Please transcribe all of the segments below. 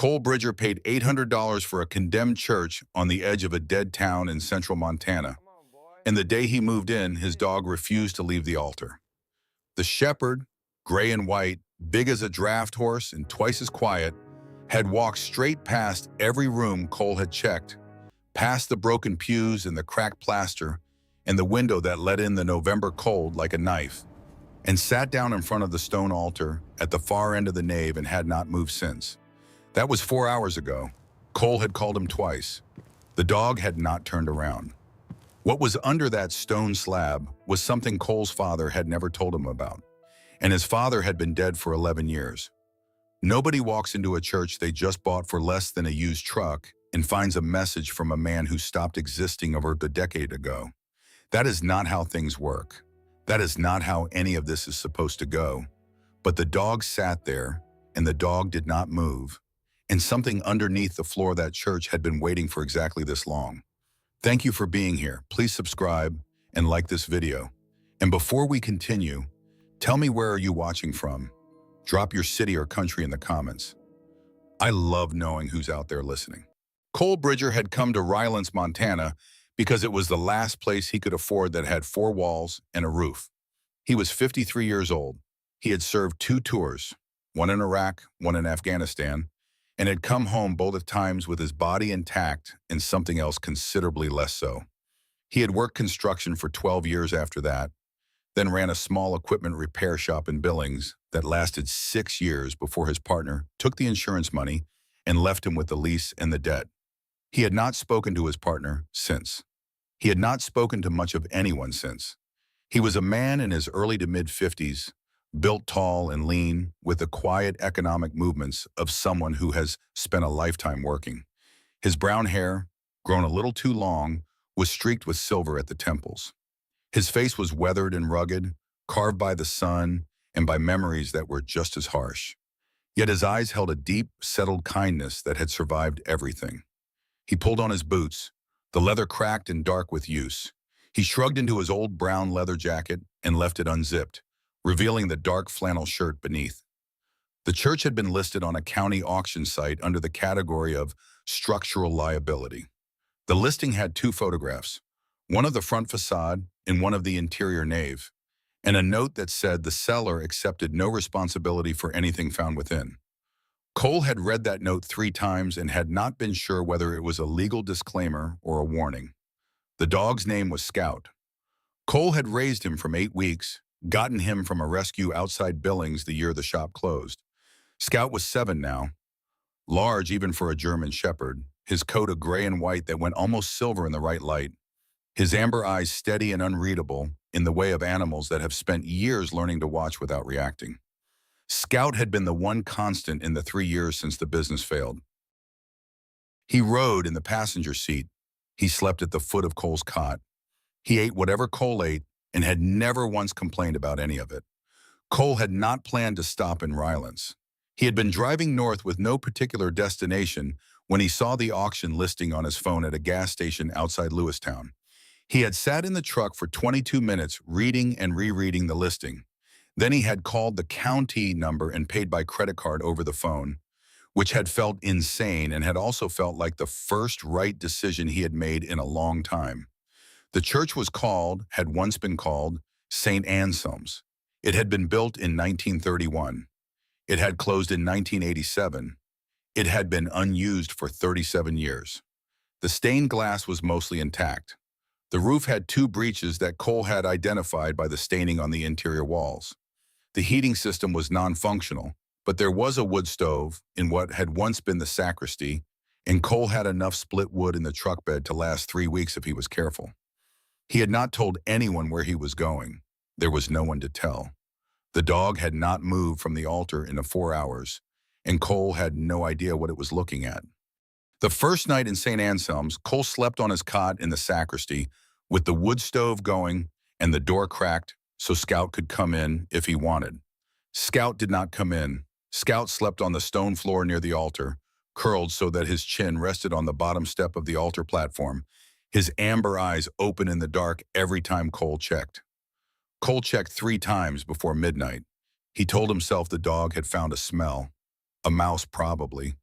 Cole Bridger paid $800 for a condemned church on the edge of a dead town in central Montana, Come on, boy. and the day he moved in, his dog refused to leave the altar. The shepherd, gray and white, big as a draft horse and twice as quiet, had walked straight past every room Cole had checked, past the broken pews and the cracked plaster, and the window that let in the November cold like a knife, and sat down in front of the stone altar at the far end of the nave and had not moved since. That was 4 hours ago. Cole had called him twice. The dog had not turned around. What was under that stone slab was something Cole's father had never told him about, and his father had been dead for 11 years. Nobody walks into a church they just bought for less than a used truck and finds a message from a man who stopped existing over a decade ago. That is not how things work. That is not how any of this is supposed to go. But the dog sat there, and the dog did not move, and something underneath the floor of that church had been waiting for exactly this long. Thank you for being here. Please subscribe and like this video. And before we continue, tell me, where are you watching from? Drop your city or country in the comments. I love knowing who's out there listening. Cole Bridger had come to Rylance, Montana, because it was the last place he could afford that had 4 walls and a roof. He was 53 years old. He had served 2 tours, one in Iraq, one in Afghanistan, and had come home both times with his body intact and something else considerably less so. He had worked construction for 12 years after that, then ran a small equipment repair shop in Billings that lasted 6 years before his partner took the insurance money and left him with the lease and the debt. He had not spoken to his partner since. He had not spoken to much of anyone since. He was a man in his early to mid-50s, built tall and lean, with the quiet economic movements of someone who has spent a lifetime working. His brown hair, grown a little too long, was streaked with silver at the temples. His face was weathered and rugged, carved by the sun and by memories that were just as harsh. Yet his eyes held a deep, settled kindness that had survived everything. He pulled on his boots, the leather cracked and dark with use. He shrugged into his old brown leather jacket and left it unzipped, revealing the dark flannel shirt beneath. The church had been listed on a county auction site under the category of structural liability. The listing had 2 photographs, one of the front facade and one of the interior nave, and a note that said the seller accepted no responsibility for anything found within. Cole had read that note 3 times and had not been sure whether it was a legal disclaimer or a warning. The dog's name was Scout. Cole had raised him from 8 weeks, gotten him from a rescue outside Billings the year the shop closed. Scout was 7 now, large even for a German shepherd, his coat a gray and white that went almost silver in the right light, his amber eyes steady and unreadable in the way of animals that have spent years learning to watch without reacting. Scout had been the one constant in the 3 years since the business failed. He rode in the passenger seat. He slept at the foot of Cole's cot. He ate whatever Cole ate and had never once complained about any of it. Cole had not planned to stop in Rylance. He had been driving north with no particular destination when he saw the auction listing on his phone at a gas station outside Lewistown. He had sat in the truck for 22 minutes reading and rereading the listing. Then he had called the county number and paid by credit card over the phone, which had felt insane and had also felt like the first right decision he had made in a long time. The church had once been called St. Anselm's. It had been built in 1931. It had closed in 1987. It had been unused for 37 years. The stained glass was mostly intact. The roof had 2 breaches that Cole had identified by the staining on the interior walls. The heating system was non-functional, but there was a wood stove in what had once been the sacristy, and Cole had enough split wood in the truck bed to last 3 weeks if he was careful. He had not told anyone where he was going. There was no one to tell. The dog had not moved from the altar in 4 hours, and Cole had no idea what it was looking at. The first night in St. Anselm's, Cole slept on his cot in the sacristy with the wood stove going and the door cracked so Scout could come in if he wanted. Scout did not come in. Scout slept on the stone floor near the altar, curled so that his chin rested on the bottom step of the altar platform, his amber eyes open in the dark every time Cole checked. Cole checked 3 times before midnight. He told himself the dog had found a smell, a mouse probably,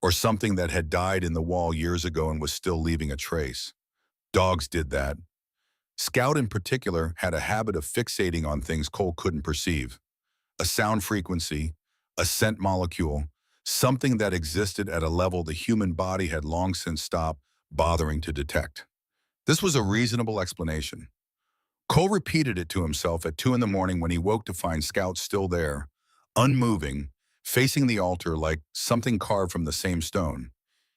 or something that had died in the wall years ago and was still leaving a trace. Dogs did that. Scout in particular had a habit of fixating on things Cole couldn't perceive. A sound frequency, a scent molecule, something that existed at a level the human body had long since stopped bothering to detect. This was a reasonable explanation. Cole repeated it to himself at 2 in the morning when he woke to find Scout still there, unmoving, facing the altar like something carved from the same stone.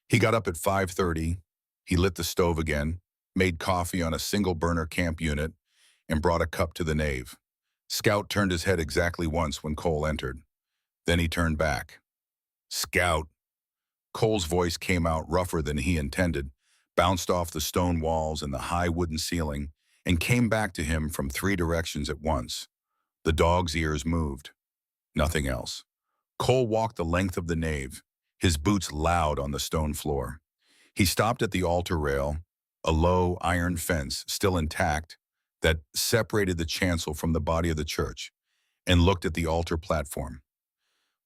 He got up at 5:30, he lit the stove again, made coffee on a single burner camp unit, and brought a cup to the nave. Scout turned his head exactly once when Cole entered. Then he turned back. "Scout." Cole's voice came out rougher than he intended, bounced off the stone walls and the high wooden ceiling, and came back to him from 3 directions at once. The dog's ears moved. Nothing else. Cole walked the length of the nave, his boots loud on the stone floor. He stopped at the altar rail, a low iron fence still intact that separated the chancel from the body of the church, and looked at the altar platform.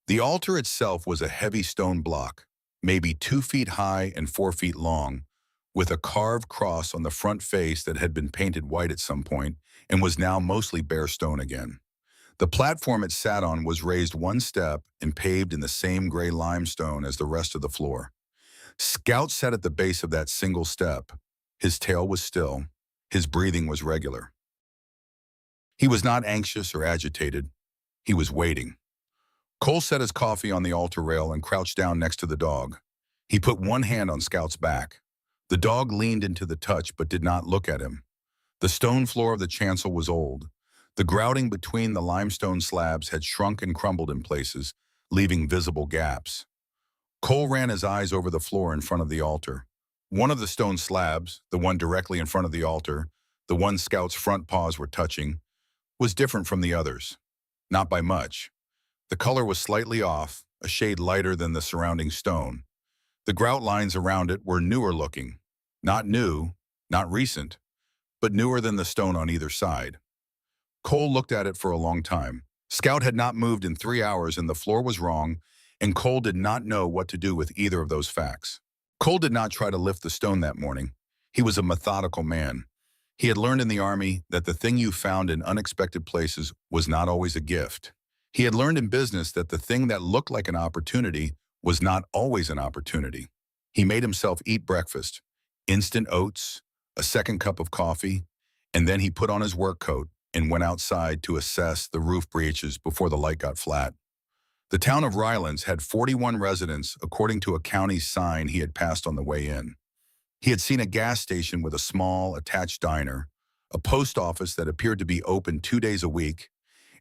The altar itself was a heavy stone block, maybe 2 feet high and 4 feet long, with a carved cross on the front face that had been painted white at some point and was now mostly bare stone again. The platform it sat on was raised 1 step and paved in the same gray limestone as the rest of the floor. Scout sat at the base of that single step. His tail was still. His breathing was regular. He was not anxious or agitated. He was waiting. Cole set his coffee on the altar rail and crouched down next to the dog. He put one hand on Scout's back. The dog leaned into the touch but did not look at him. The stone floor of the chancel was old. The grouting between the limestone slabs had shrunk and crumbled in places, leaving visible gaps. Cole ran his eyes over the floor in front of the altar. One of the stone slabs, the one directly in front of the altar, the one Scout's front paws were touching, was different from the others. Not by much. The color was slightly off, a shade lighter than the surrounding stone. The grout lines around it were newer looking. Not new, not recent, but newer than the stone on either side. Cole looked at it for a long time. Scout had not moved in 3 hours and the floor was wrong, and Cole did not know what to do with either of those facts. Cole did not try to lift the stone that morning. He was a methodical man. He had learned in the Army that the thing you found in unexpected places was not always a gift. He had learned in business that the thing that looked like an opportunity was not always an opportunity. He made himself eat breakfast, instant oats, a second cup of coffee, and then he put on his work coat and went outside to assess the roof breaches before the light got flat. The town of Rylands had 41 residents according to a county sign he had passed on the way in. He had seen a gas station with a small, attached diner, a post office that appeared to be open 2 days a week,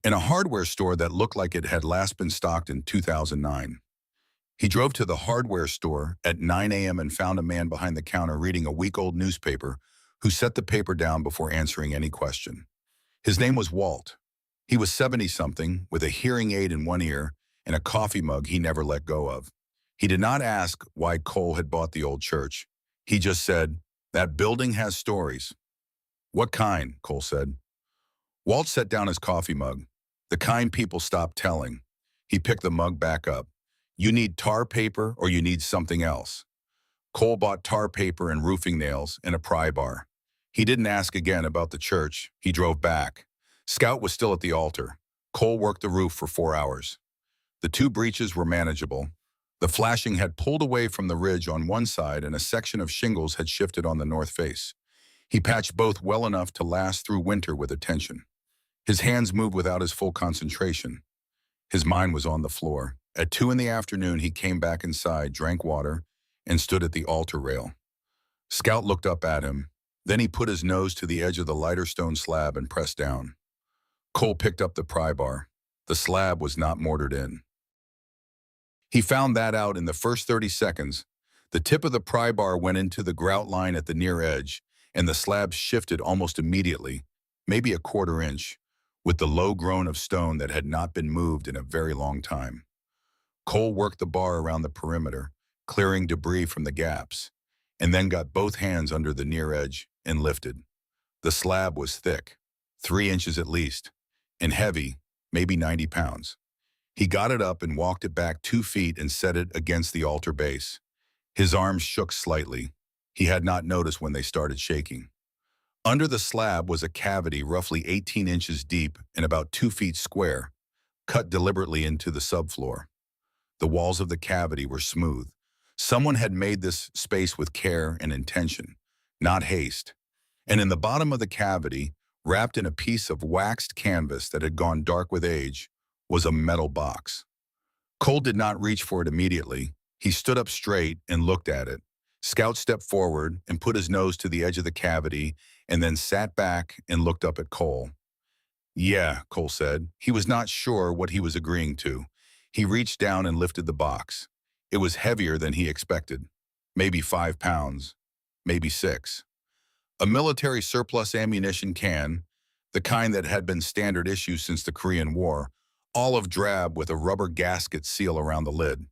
and a hardware store that looked like it had last been stocked in 2009. He drove to the hardware store at 9 a.m. and found a man behind the counter reading a week-old newspaper who set the paper down before answering any question. His name was Walt. He was 70-something, with a hearing aid in one ear and a coffee mug he never let go of. He did not ask why Cole had bought the old church. He just said, "That building has stories." "What kind?" Cole said. Walt set down his coffee mug. "The kind people stop telling." He picked the mug back up. "You need tar paper or you need something else?" Cole bought tar paper and roofing nails and a pry bar. He didn't ask again about the church. He drove back. Scout was still at the altar. Cole worked the roof for 4 hours. The 2 breaches were manageable. The flashing had pulled away from the ridge on one side and a section of shingles had shifted on the north face. He patched both well enough to last through winter with attention. His hands moved without his full concentration. His mind was on the floor. At 2 in the afternoon, he came back inside, drank water, and stood at the altar rail. Scout looked up at him. Then he put his nose to the edge of the lighter stone slab and pressed down. Cole picked up the pry bar. The slab was not mortared in. He found that out in the first 30 seconds. The tip of the pry bar went into the grout line at the near edge, and the slab shifted almost immediately, maybe a quarter inch, with the low groan of stone that had not been moved in a very long time. Cole worked the bar around the perimeter, clearing debris from the gaps, and then got both hands under the near edge and lifted. The slab was thick, 3 inches at least, and heavy, maybe 90 pounds. He got it up and walked it back 2 feet and set it against the altar base. His arms shook slightly. He had not noticed when they started shaking. Under the slab was a cavity roughly 18 inches deep and about 2 feet square, cut deliberately into the subfloor. The walls of the cavity were smooth. Someone had made this space with care and intention, not haste. And in the bottom of the cavity, wrapped in a piece of waxed canvas that had gone dark with age, was a metal box. Cole did not reach for it immediately. He stood up straight and looked at it. Scout stepped forward and put his nose to the edge of the cavity and then sat back and looked up at Cole. "Yeah," Cole said. He was not sure what he was agreeing to. He reached down and lifted the box. It was heavier than he expected. Maybe 5 pounds, maybe 6. A military surplus ammunition can, the kind that had been standard issue since the Korean War, olive drab with a rubber gasket seal around the lid.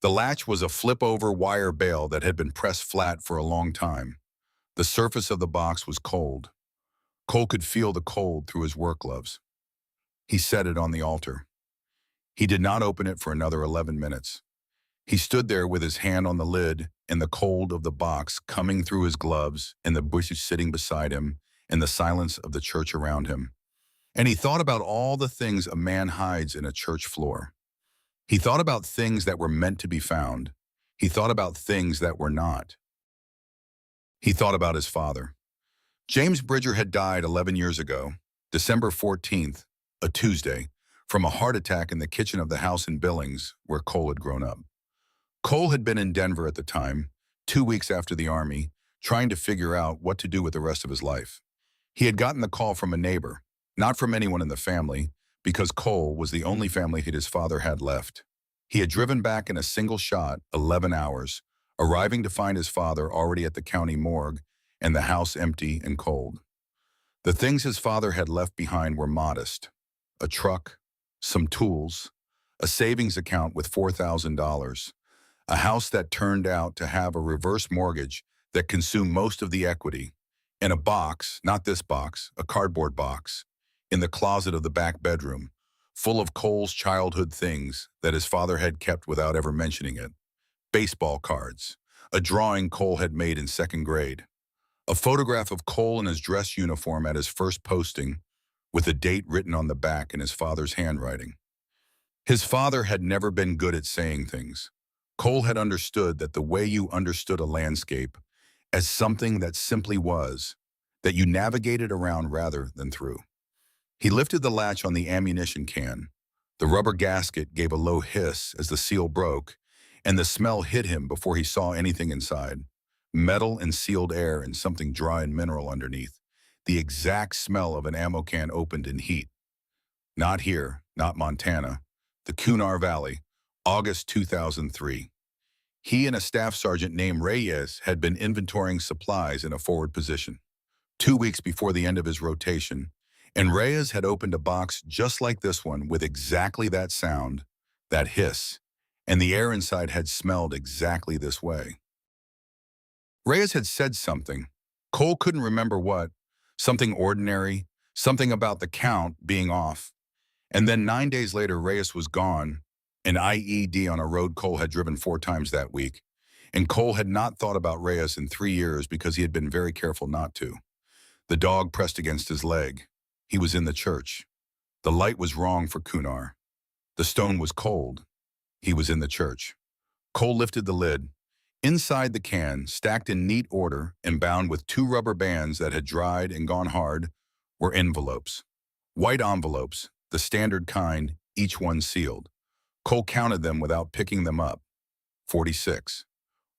The latch was a flip-over wire bail that had been pressed flat for a long time. The surface of the box was cold. Cole could feel the cold through his work gloves. He set it on the altar. He did not open it for another 11 minutes. He stood there with his hand on the lid and the cold of the box coming through his gloves and the bushes sitting beside him and the silence of the church around him. And he thought about all the things a man hides in a church floor. He thought about things that were meant to be found. He thought about things that were not. He thought about his father. James Bridger had died 11 years ago, December 14th, a Tuesday, from a heart attack in the kitchen of the house in Billings where Cole had grown up. Cole had been in Denver at the time, 2 weeks after the Army, trying to figure out what to do with the rest of his life. He had gotten the call from a neighbor, not from anyone in the family, because Cole was the only family his father had left. He had driven back in a single shot 11 hours, arriving to find his father already at the county morgue and the house empty and cold. The things his father had left behind were modest: a truck, some tools, a savings account with $4,000, a house that turned out to have a reverse mortgage that consumed most of the equity, and a box, not this box, a cardboard box, in the closet of the back bedroom, full of Cole's childhood things that his father had kept without ever mentioning it. Baseball cards, a drawing Cole had made in 2nd grade, a photograph of Cole in his dress uniform at his first posting, with a date written on the back in his father's handwriting. His father had never been good at saying things. Cole had understood that the way you understood a landscape as something that simply was, that you navigated around rather than through. He lifted the latch on the ammunition can. The rubber gasket gave a low hiss as the seal broke, and the smell hit him before he saw anything inside. Metal and sealed air and something dry and mineral underneath. The exact smell of an ammo can opened in heat. Not here, not Montana. The Kunar Valley, August 2003. He and a staff sergeant named Reyes had been inventorying supplies in a forward position, 2 weeks before the end of his rotation, and Reyes had opened a box just like this one with exactly that sound, that hiss, and the air inside had smelled exactly this way. Reyes had said something. Cole couldn't remember what, something ordinary, something about the count being off. And then 9 days later, Reyes was gone, an IED on a road Cole had driven 4 times that week. And Cole had not thought about Reyes in 3 years because he had been very careful not to. The dog pressed against his leg. He was in the church. The light was wrong for Kunar. The stone was cold. He was in the church. Cole lifted the lid. Inside the can, stacked in neat order and bound with 2 rubber bands that had dried and gone hard, were envelopes. White envelopes, the standard kind, each one sealed. Cole counted them without picking them up. 46.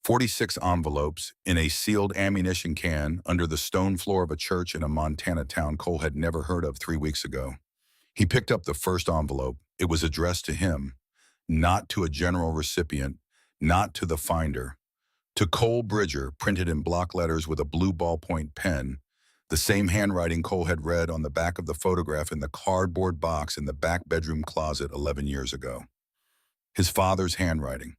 46 envelopes in a sealed ammunition can under the stone floor of a church in a Montana town Cole had never heard of 3 weeks ago. He picked up the first envelope. It was addressed to him, not to a general recipient, not to the finder. To Cole Bridger, printed in block letters with a blue ballpoint pen, the same handwriting Cole had read on the back of the photograph in the cardboard box in the back bedroom closet 11 years ago. His father's handwriting.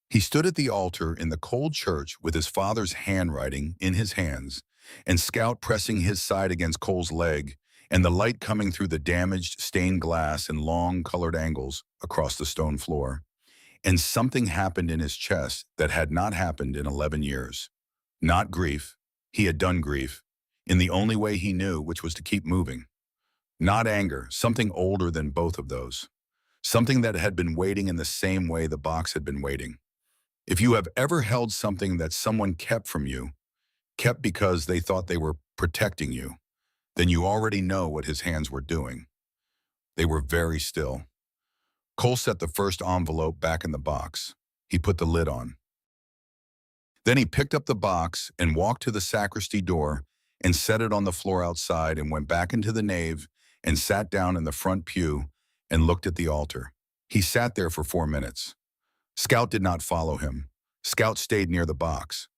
He stood at the altar in the cold church with his father's handwriting in his hands, and Scout pressing his side against Cole's leg, and the light coming through the damaged stained glass in long colored angles across the stone floor. And something happened in his chest that had not happened in 11 years. Not grief. He had done grief in the only way he knew, which was to keep moving. Not anger, something older than both of those. Something that had been waiting in the same way the box had been waiting. If you have ever held something that someone kept from you, kept because they thought they were protecting you, then you already know what his hands were doing. They were very still. Cole set the first envelope back in the box. He put the lid on. Then he picked up the box and walked to the sacristy door and set it on the floor outside and went back into the nave and sat down in the front pew and looked at the altar. He sat there for 4 minutes. Scout did not follow him. Scout stayed near the box.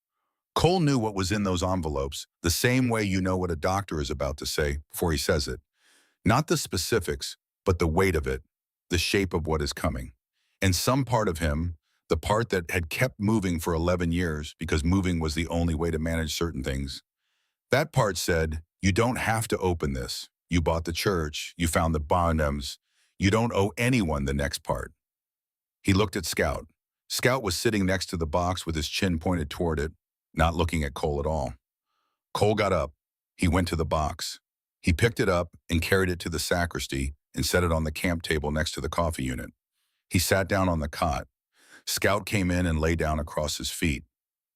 Cole knew what was in those envelopes, the same way you know what a doctor is about to say before he says it. Not the specifics, but the weight of it, the shape of what is coming. And some part of him, the part that had kept moving for 11 years because moving was the only way to manage certain things, that part said, you don't have to open this. You bought the church, you found the Bonhams, you don't owe anyone the next part. He looked at Scout. Scout was sitting next to the box with his chin pointed toward it, not looking at Cole at all. Cole got up. He went to the box. He picked it up and carried it to the sacristy and set it on the camp table next to the coffee unit. He sat down on the cot. Scout came in and lay down across his feet.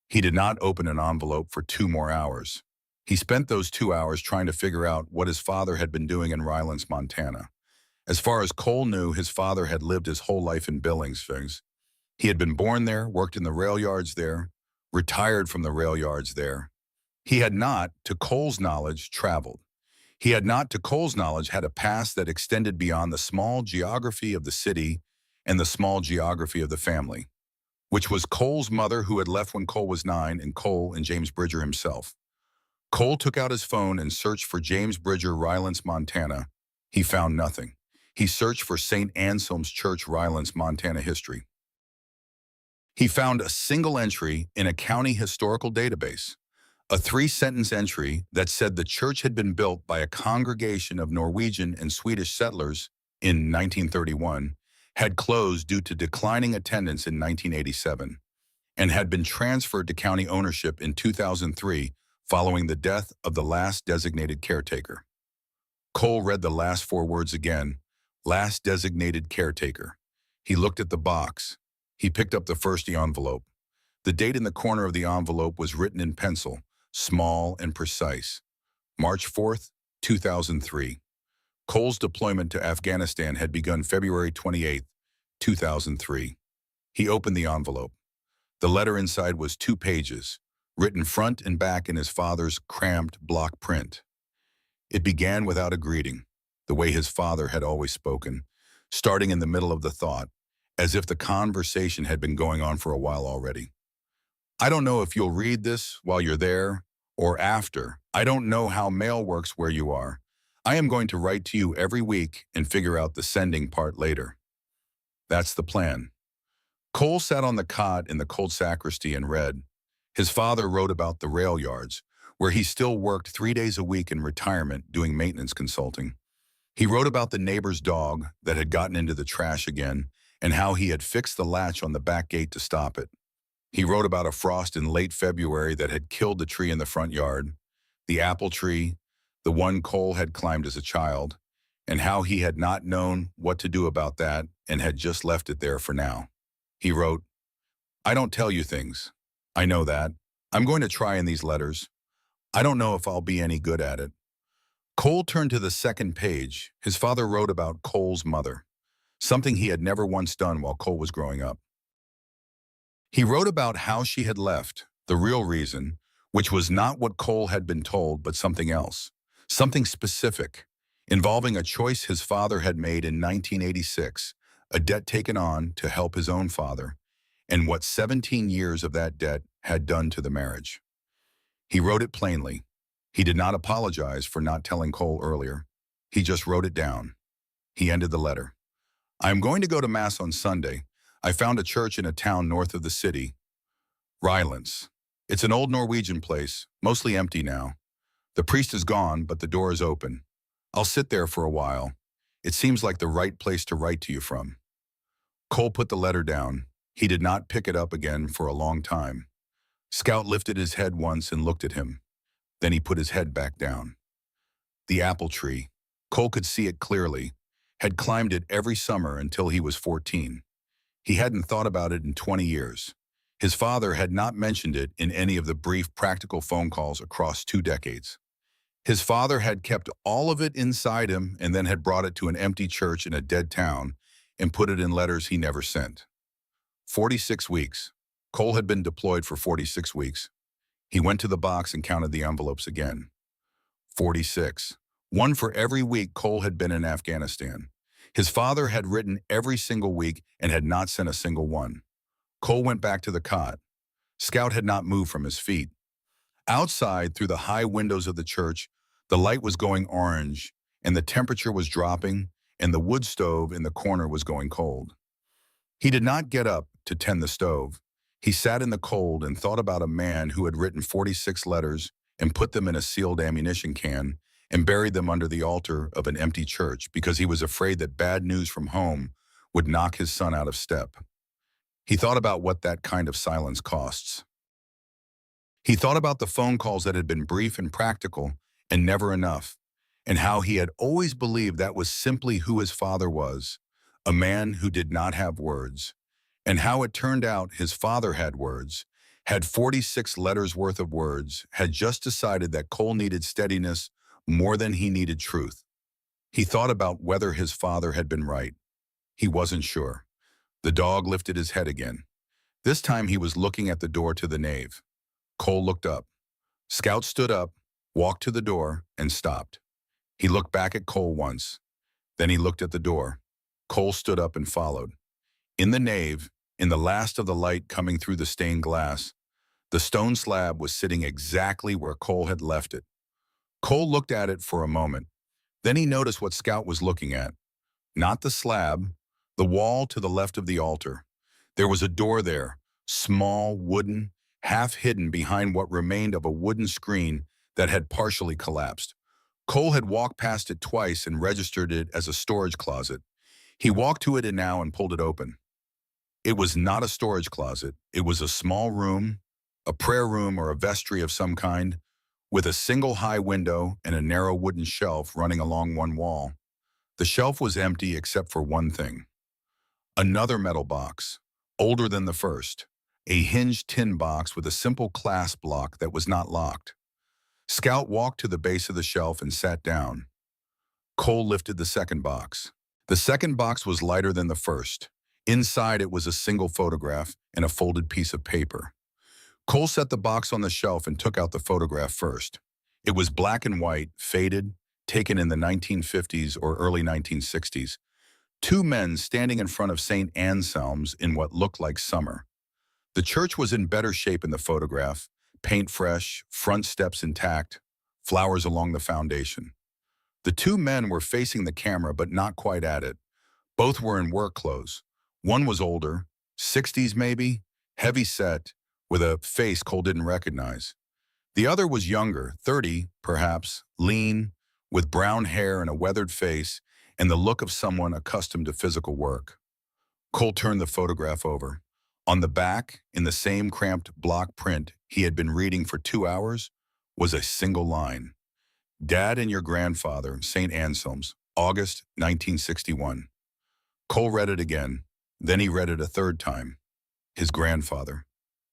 He did not open an envelope for 2 more hours. He spent those 2 hours trying to figure out what his father had been doing in Rylance, Montana. As far as Cole knew, his father had lived his whole life in Billings. He had been born there, worked in the rail yards there, retired from the rail yards there. He had not, to Cole's knowledge, traveled. He had not, to Cole's knowledge, had a past that extended beyond the small geography of the city and the small geography of the family, which was Cole's mother, who had left when Cole was 9, and Cole and James Bridger himself. Cole took out his phone and searched for James Bridger, Rylance, Montana. He found nothing. He searched for St. Anselm's Church, Rylance, Montana history. He found a single entry in a county historical database, a 3-sentence entry that said the church had been built by a congregation of Norwegian and Swedish settlers in 1931, had closed due to declining attendance in 1987, and had been transferred to county ownership in 2003 following the death of the last designated caretaker. Cole read the last 4 words again, last designated caretaker. He looked at the box. He picked up the first envelope. The date in the corner of the envelope was written in pencil, small and precise. March 4th, 2003. Cole's deployment to Afghanistan had begun February 28, 2003. He opened the envelope. The letter inside was 2 pages, written front and back in his father's cramped block print. It began without a greeting, the way his father had always spoken, starting in the middle of the thought, as if the conversation had been going on for a while already. I don't know if you'll read this while you're there or after. I don't know how mail works where you are. I am going to write to you every week and figure out the sending part later. That's the plan. Cole sat on the cot in the cold sacristy and read. His father wrote about the rail yards, where he still worked 3 days a week in retirement doing maintenance consulting. He wrote about the neighbor's dog that had gotten into the trash again and how he had fixed the latch on the back gate to stop it. He wrote about a frost in late February that had killed the tree in the front yard, the apple tree, the one Cole had climbed as a child, and how he had not known what to do about that and had just left it there for now. He wrote, I don't tell you things. I know that. I'm going to try in these letters. I don't know if I'll be any good at it. Cole turned to the second page. His father wrote about Cole's mother, something he had never once done while Cole was growing up. He wrote about how she had left, the real reason, which was not what Cole had been told, but something else, something specific, involving a choice his father had made in 1986, a debt taken on to help his own father, and what 17 years of that debt had done to the marriage. He wrote it plainly. He did not apologize for not telling Cole earlier. He just wrote it down. He ended the letter. I am going to go to Mass on Sunday. I found a church in a town north of the city, Rylance. It's an old Norwegian place, mostly empty now. The priest is gone, but the door is open. I'll sit there for a while. It seems like the right place to write to you from. Cole put the letter down. He did not pick it up again for a long time. Scout lifted his head once and looked at him. Then he put his head back down. The apple tree. Cole could see it clearly, had climbed it every summer until he was 14. He hadn't thought about it in 20 years. His father had not mentioned it in any of the brief practical phone calls across 2 decades. His father had kept all of it inside him and then had brought it to an empty church in a dead town and put it in letters he never sent. 46 weeks. Cole had been deployed for 46 weeks. He went to the box and counted the envelopes again. 46. One for every week Cole had been in Afghanistan. His father had written every single week and had not sent a single one. Cole went back to the cot. Scout had not moved from his feet. Outside, through the high windows of the church, the light was going orange, and the temperature was dropping, and the wood stove in the corner was going cold. He did not get up to tend the stove. He sat in the cold and thought about a man who had written 46 letters and put them in a sealed ammunition can and buried them under the altar of an empty church because he was afraid that bad news from home would knock his son out of step. He thought about what that kind of silence costs. He thought about the phone calls that had been brief and practical and never enough, and how he had always believed that was simply who his father was, a man who did not have words, and how it turned out his father had words, had 46 letters worth of words, had just decided that Cole needed steadiness more than he needed truth. He thought about whether his father had been right. He wasn't sure. The dog lifted his head again. This time he was looking at the door to the nave. Cole looked up. Scout stood up, walked to the door, and stopped. He looked back at Cole once. Then he looked at the door. Cole stood up and followed. In the nave, in the last of the light coming through the stained glass, the stone slab was sitting exactly where Cole had left it. Cole looked at it for a moment. Then he noticed what Scout was looking at. Not the slab, the wall to the left of the altar. There was a door there, small, wooden, half hidden behind what remained of a wooden screen that had partially collapsed. Cole had walked past it twice and registered it as a storage closet. He walked to it now and pulled it open. It was not a storage closet. It was a small room, a prayer room or a vestry of some kind, with a single high window and a narrow wooden shelf running along one wall. The shelf was empty except for one thing. Another metal box, older than the first, a hinged tin box with a simple clasp lock that was not locked. Scout walked to the base of the shelf and sat down. Cole lifted the second box. The second box was lighter than the first. Inside it was a single photograph and a folded piece of paper. Cole set the box on the shelf and took out the photograph first. It was black and white, faded, taken in the 1950s or early 1960s. Two men standing in front of St. Anselm's in what looked like summer. The church was in better shape in the photograph, paint fresh, front steps intact, flowers along the foundation. The two men were facing the camera but not quite at it. Both were in work clothes. One was older, 60s maybe, heavy set, with a face Cole didn't recognize. The other was younger, 30 perhaps, lean, with brown hair and a weathered face and the look of someone accustomed to physical work. Cole turned the photograph over. On the back, in the same cramped block print he had been reading for 2 hours, was a single line. Dad and your grandfather, St. Anselm's, August 1961. Cole read it again. Then he read it a third time. His grandfather,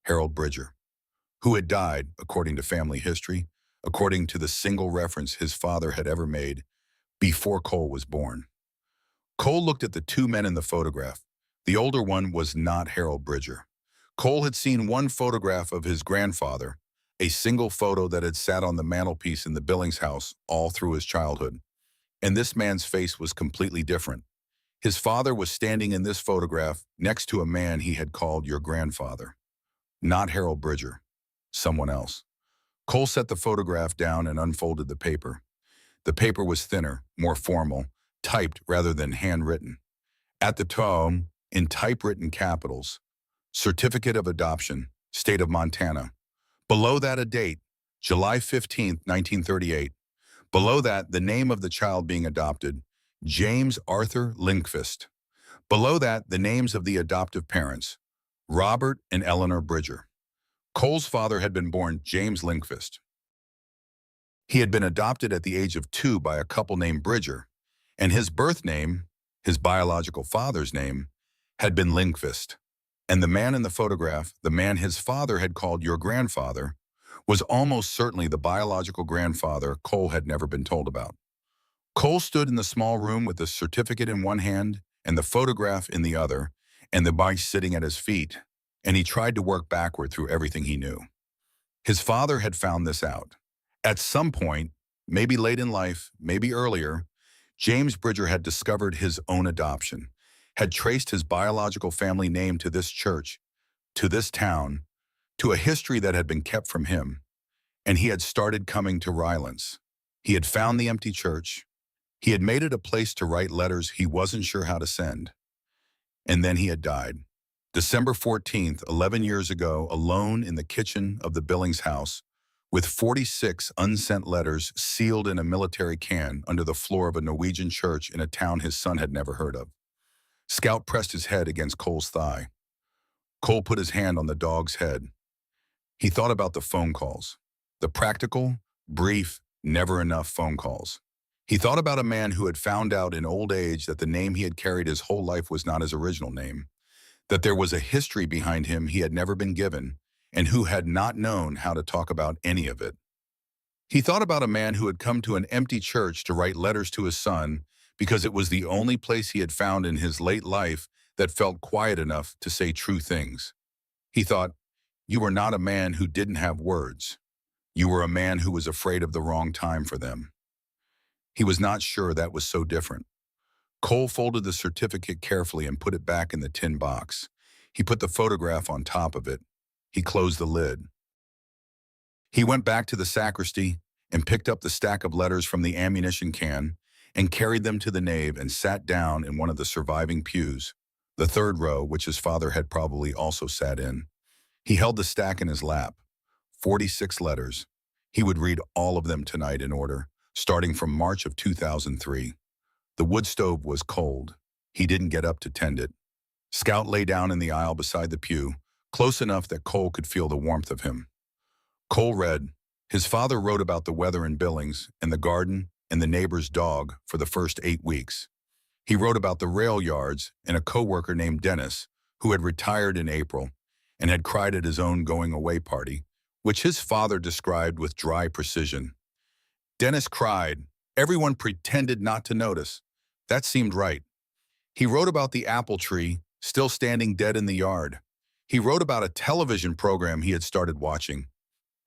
Harold Bridger, who had died, according to family history, according to the single reference his father had ever made, before Cole was born. Cole looked at the two men in the photograph. The older one was not Harold Bridger. Cole had seen one photograph of his grandfather, a single photo that had sat on the mantelpiece in the Billings house all through his childhood. And this man's face was completely different. His father was standing in this photograph next to a man he had called your grandfather. Not Harold Bridger, someone else. Cole set the photograph down and unfolded the paper. The paper was thinner, more formal, typed rather than handwritten. At the top, in typewritten capitals, Certificate of Adoption, State of Montana. Below that a date, July 15, 1938. Below that, the name of the child being adopted, James Arthur Lindqvist. Below that, the names of the adoptive parents, Robert and Eleanor Bridger. Cole's father had been born James Lindqvist. He had been adopted at the age of 2 by a couple named Bridger, and his birth name, his biological father's name, had been Lindqvist. And the man in the photograph, the man his father had called your grandfather, was almost certainly the biological grandfather Cole had never been told about. Cole stood in the small room with the certificate in one hand and the photograph in the other, and the bike sitting at his feet, and he tried to work backward through everything he knew. His father had found this out. At some point, maybe late in life, maybe earlier, James Bridger had discovered his own adoption, had traced his biological family name to this church, to this town, to a history that had been kept from him, and he had started coming to Rylance. He had found the empty church. He had made it a place to write letters he wasn't sure how to send. And then he had died. December 14th, 11 years ago, alone in the kitchen of the Billings house, with 46 unsent letters sealed in a military can under the floor of a Norwegian church in a town his son had never heard of. Scout pressed his head against Cole's thigh. Cole put his hand on the dog's head. He thought about the phone calls, the practical, brief, never-enough phone calls. He thought about a man who had found out in old age that the name he had carried his whole life was not his original name, that there was a history behind him he had never been given, and who had not known how to talk about any of it. He thought about a man who had come to an empty church to write letters to his son because it was the only place he had found in his late life that felt quiet enough to say true things. He thought, you were not a man who didn't have words. You were a man who was afraid of the wrong time for them. He was not sure that was so different. Cole folded the certificate carefully and put it back in the tin box. He put the photograph on top of it. He closed the lid. He went back to the sacristy and picked up the stack of letters from the ammunition can and carried them to the nave and sat down in one of the surviving pews, the third row, which his father had probably also sat in. He held the stack in his lap, 46 letters. He would read all of them tonight in order, starting from March of 2003. The wood stove was cold. He didn't get up to tend it. Scout lay down in the aisle beside the pew, close enough that Cole could feel the warmth of him. Cole read. His father wrote about the weather in Billings and the garden and the neighbor's dog for the first 8 weeks. He wrote about the rail yards and a coworker named Dennis, who had retired in April and had cried at his own going-away party, which his father described with dry precision. Dennis cried. Everyone pretended not to notice. That seemed right. He wrote about the apple tree, still standing dead in the yard. He wrote about a television program he had started watching.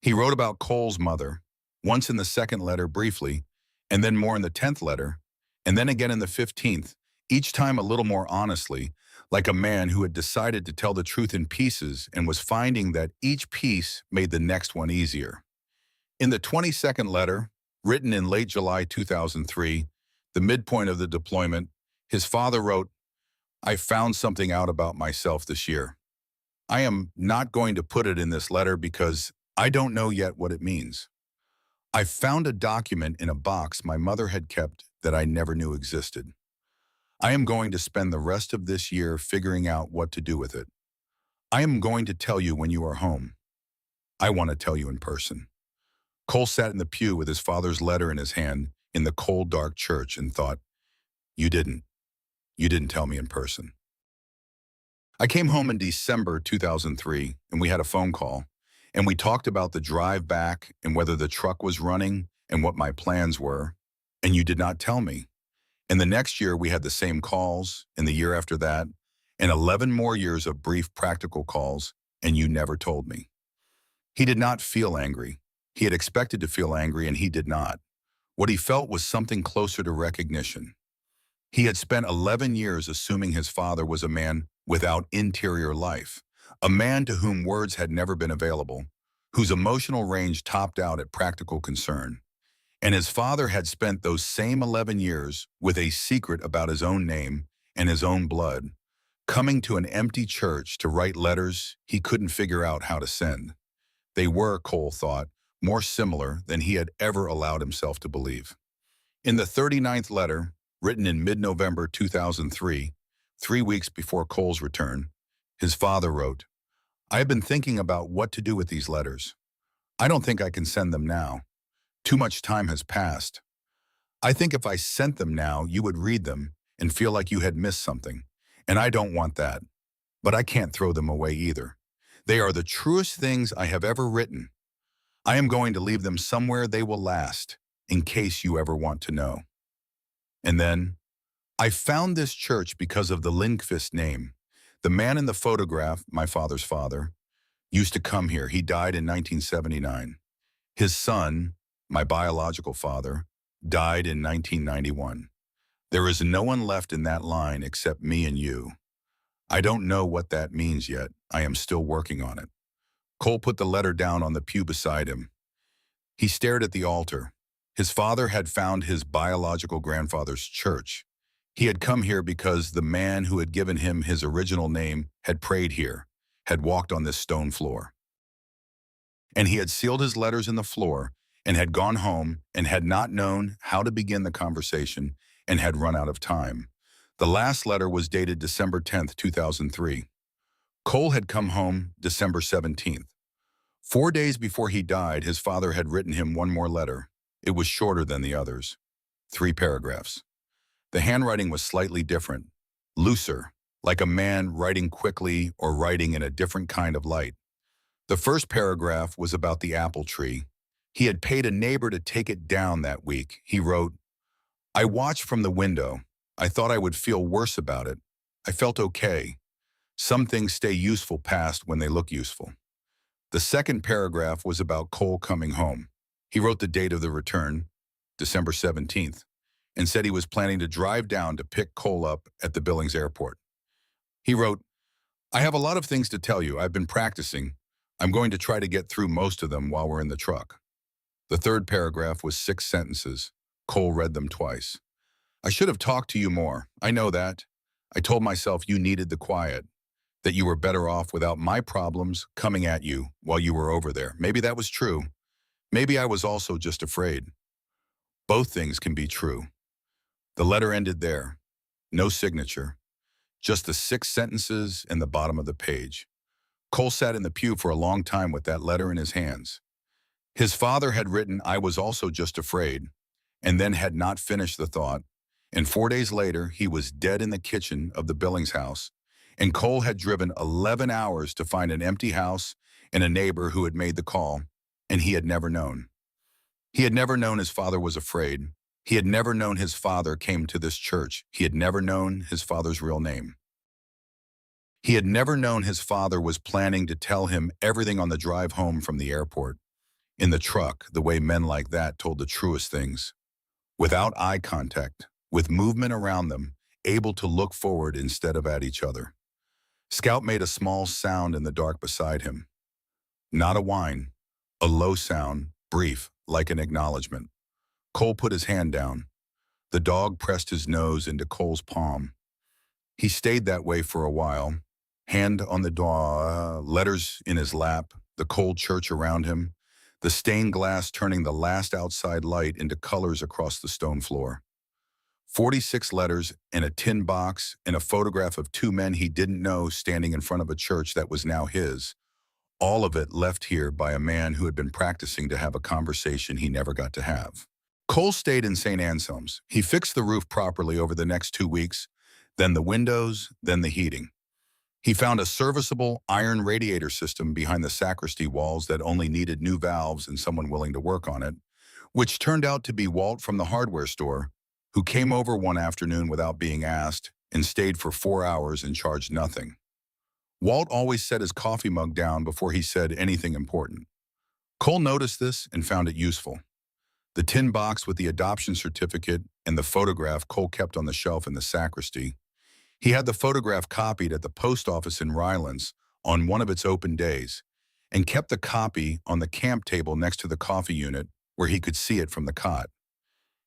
He wrote about Cole's mother, once in the second letter briefly, and then more in the 10th letter, and then again in the 15th, each time a little more honestly, like a man who had decided to tell the truth in pieces and was finding that each piece made the next one easier. In the 22nd letter, written in late July 2003, the midpoint of the deployment, his father wrote, I found something out about myself this year. I am not going to put it in this letter because I don't know yet what it means. I found a document in a box my mother had kept that I never knew existed. I am going to spend the rest of this year figuring out what to do with it. I am going to tell you when you are home. I want to tell you in person. Cole sat in the pew with his father's letter in his hand in the cold, dark church and thought, You didn't tell me in person. I came home in December 2003, and we had a phone call, and we talked about the drive back and whether the truck was running and what my plans were, and you did not tell me. And the next year, we had the same calls, and the year after that, and 11 more years of brief practical calls, and you never told me. He did not feel angry. He had expected to feel angry, and he did not. What he felt was something closer to recognition. He had spent 11 years assuming his father was a man without interior life, a man to whom words had never been available, whose emotional range topped out at practical concern. And his father had spent those same 11 years with a secret about his own name and his own blood, coming to an empty church to write letters he couldn't figure out how to send. They were, Cole thought, more similar than he had ever allowed himself to believe. In the 39th letter, written in mid-November 2003, 3 weeks before Cole's return, his father wrote, "I have been thinking about what to do with these letters. I don't think I can send them now. Too much time has passed. I think if I sent them now, you would read them and feel like you had missed something. And I don't want that. But I can't throw them away either. They are the truest things I have ever written. I am going to leave them somewhere they will last, in case you ever want to know." And then, "I found this church because of the Lindqvist name. The man in the photograph, my father's father, used to come here. He died in 1979. His son, my biological father, died in 1991. There is no one left in that line except me and you. I don't know what that means yet. I am still working on it." Cole put the letter down on the pew beside him. He stared at the altar. His father had found his biological grandfather's church. He had come here because the man who had given him his original name had prayed here, had walked on this stone floor. And he had sealed his letters in the floor and had gone home and had not known how to begin the conversation and had run out of time. The last letter was dated December 10th, 2003. Cole had come home December 17th. 4 days before he died, his father had written him one more letter. It was shorter than the others. 3 paragraphs. The handwriting was slightly different, looser, like a man writing quickly or writing in a different kind of light. The first paragraph was about the apple tree. He had paid a neighbor to take it down that week. He wrote, "I watched from the window. I thought I would feel worse about it. I felt okay. Some things stay useful past when they look useful." The second paragraph was about Cole coming home. He wrote the date of the return, December 17th, and said he was planning to drive down to pick Cole up at the Billings airport. He wrote, "I have a lot of things to tell you. I've been practicing. I'm going to try to get through most of them while we're in the truck." The third paragraph was 6 sentences. Cole read them twice. "I should have talked to you more. I know that. I told myself you needed the quiet, that you were better off without my problems coming at you while you were over there. Maybe that was true. Maybe I was also just afraid. Both things can be true." The letter ended there. No signature. Just the 6 sentences in the bottom of the page. Cole sat in the pew for a long time with that letter in his hands. His father had written, "I was also just afraid," and then had not finished the thought. And 4 days later, he was dead in the kitchen of the Billings house, and Cole had driven 11 hours to find an empty house and a neighbor who had made the call, and he had never known. He had never known his father was afraid. He had never known his father came to this church. He had never known his father's real name. He had never known his father was planning to tell him everything on the drive home from the airport. In the truck, the way men like that told the truest things. Without eye contact, with movement around them, able to look forward instead of at each other. Scout made a small sound in the dark beside him. Not a whine, a low sound, brief, like an acknowledgement. Cole put his hand down. The dog pressed his nose into Cole's palm. He stayed that way for a while, hand on the door, letters in his lap, the cold church around him, the stained glass turning the last outside light into colors across the stone floor. 46 letters in a tin box and a photograph of 2 men he didn't know standing in front of a church that was now his. All of it left here by a man who had been practicing to have a conversation he never got to have. Cole stayed in St. Anselm's. He fixed the roof properly over the next 2 weeks, then the windows, then the heating. He found a serviceable iron radiator system behind the sacristy walls that only needed new valves and someone willing to work on it, which turned out to be Walt from the hardware store, who came over one afternoon without being asked and stayed for 4 hours and charged nothing. Walt always set his coffee mug down before he said anything important. Cole noticed this and found it useful. The tin box with the adoption certificate and the photograph Cole kept on the shelf in the sacristy. He had the photograph copied at the post office in Rylands on one of its open days and kept the copy on the camp table next to the coffee unit where he could see it from the cot.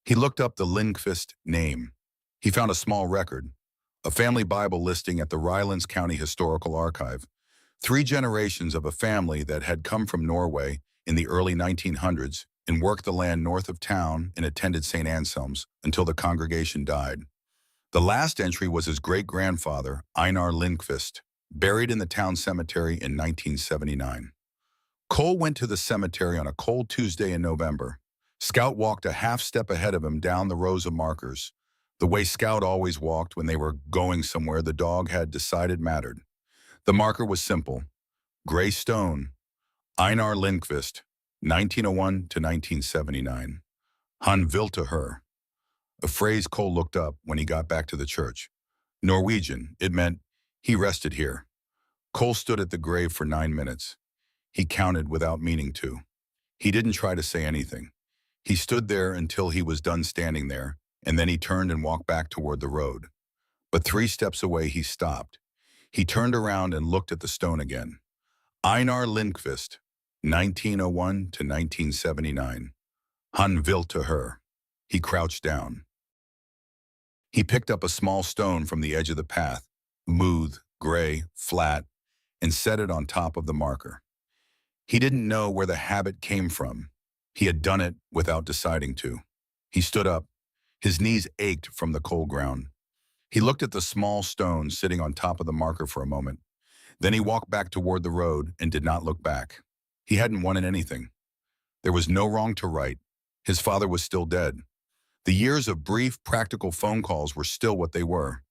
He looked up the Lindqvist name. He found a small record, a family Bible listing at the Rylands County Historical Archive, 3 generations of a family that had come from Norway in the early 1900s and worked the land north of town and attended St. Anselm's until the congregation died. The last entry was his great-grandfather, Einar Lindqvist, buried in the town cemetery in 1979. Cole went to the cemetery on a cold Tuesday in November. Scout walked a half step ahead of him down the rows of markers, the way Scout always walked when they were going somewhere the dog had decided mattered. The marker was simple: gray stone, Einar Lindqvist, 1901 to 1979. Han vil til her. A phrase Cole looked up when he got back to the church. Norwegian, it meant, he rested here. Cole stood at the grave for 9 minutes. He counted without meaning to. He didn't try to say anything. He stood there until he was done standing there, and then he turned and walked back toward the road. But 3 steps away he stopped. He turned around and looked at the stone again. Einar Lindqvist, 1901 to 1979. Han vil til her. He crouched down. He picked up a small stone from the edge of the path, smooth, gray, flat, and set it on top of the marker. He didn't know where the habit came from. He had done it without deciding to. He stood up. His knees ached from the cold ground. He looked at the small stone sitting on top of the marker for a moment. Then he walked back toward the road and did not look back. He hadn't wanted anything. There was no wrong to right. His father was still dead. The years of brief, practical phone calls were still what they were.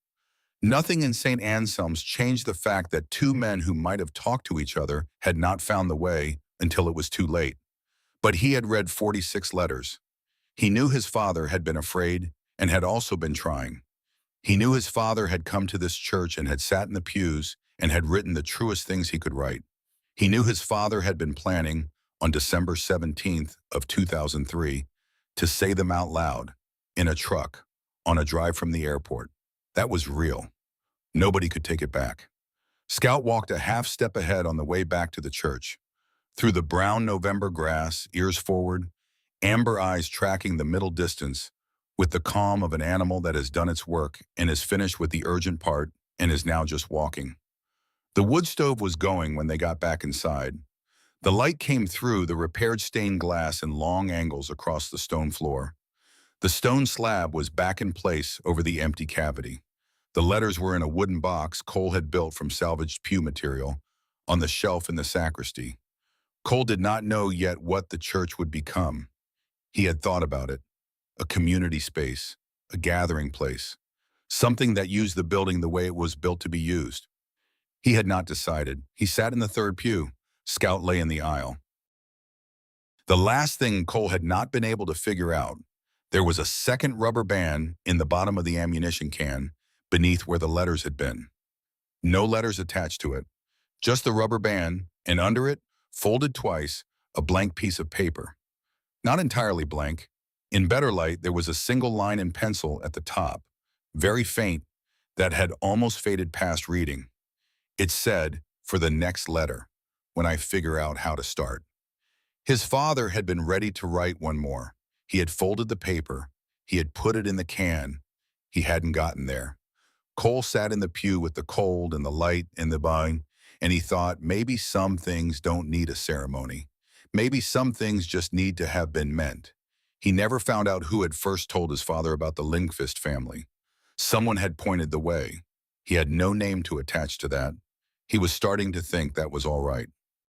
Nothing in St. Anselm's changed the fact that 2 men who might have talked to each other had not found the way until it was too late. But he had read 46 letters. He knew his father had been afraid and had also been trying. He knew his father had come to this church and had sat in the pews and had written the truest things he could write. He knew his father had been planning, on December 17th of 2003, to say them out loud, in a truck, on a drive from the airport. That was real. Nobody could take it back. Scout walked a half step ahead on the way back to the church. Through the brown November grass, ears forward, amber eyes tracking the middle distance, with the calm of an animal that has done its work and is finished with the urgent part and is now just walking. The wood stove was going when they got back inside. The light came through the repaired stained glass in long angles across the stone floor. The stone slab was back in place over the empty cavity. The letters were in a wooden box Cole had built from salvaged pew material on the shelf in the sacristy. Cole did not know yet what the church would become. He had thought about it: a community space, a gathering place, something that used the building the way it was built to be used. He had not decided. He sat in the third pew. Scout lay in the aisle. The last thing Cole had not been able to figure out: there was a second rubber band in the bottom of the ammunition can beneath where the letters had been. No letters attached to it, just the rubber band, and under it, folded twice, a blank piece of paper. Not entirely blank. In better light, there was a single line in pencil at the top, very faint, that had almost faded past reading. It said, "For the next letter, when I figure out how to start." His father had been ready to write one more. He had folded the paper. He had put it in the can. He hadn't gotten there. Cole sat in the pew with the cold and the light and the vine, and he thought, maybe some things don't need a ceremony. Maybe some things just need to have been meant. He never found out who had first told his father about the Lindqvist family. Someone had pointed the way. He had no name to attach to that. He was starting to think that was all right.